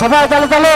সবাই তালে তালে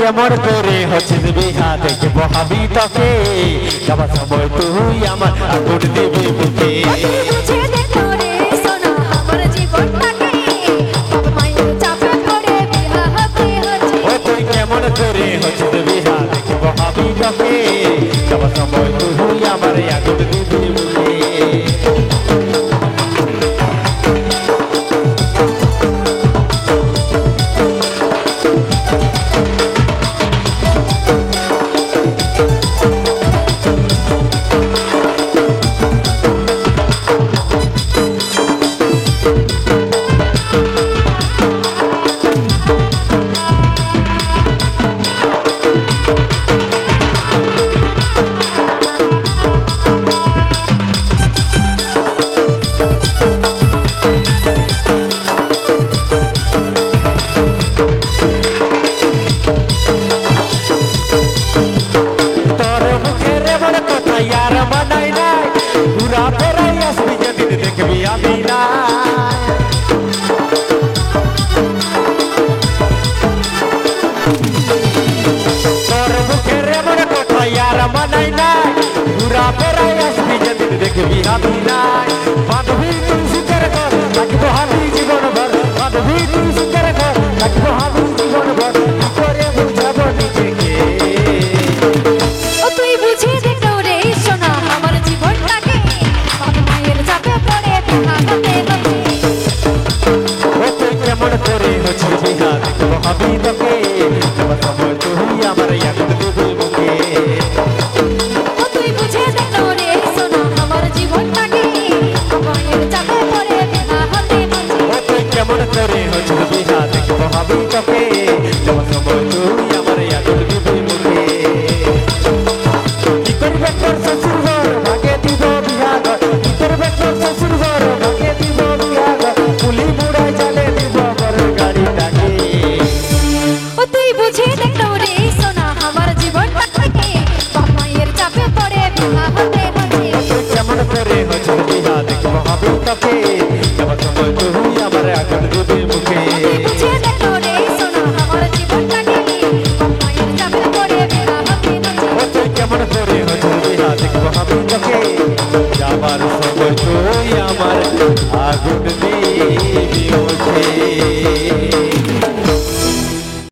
কেমন করে হচ্ছিস বিহা দেখবো হাবি তোকে যাবার সময় তুই আমার আগুন দিবি বুকে তুই কেমন করে হচ্ছিস বিহা দেখবো হাবি তোকে যাবার সময় তুই আমার আগুন দিবি বুকে তুই তুই বুঝে দেখো রে সোনা আমার জীবনটাকে বাপ মায়ের চাপে পড়ে বিবাহ হতে হতে তুই কেমন করে হচ্ছে বিহা দেখবো হবে তোকে যাবার সময় তুই আমার আগুন দিবি মুখে তুই বুঝে দেখো রে সোনা আমার জীবনটাকে বাপ মায়ের চাপে পড়ে বিবাহ হতে হতে ও তুই কেমন করে হচ্ছে বিহা দেখবো হবে তোকে যাবার সময় তুই আমার আগুন দিবি মুখে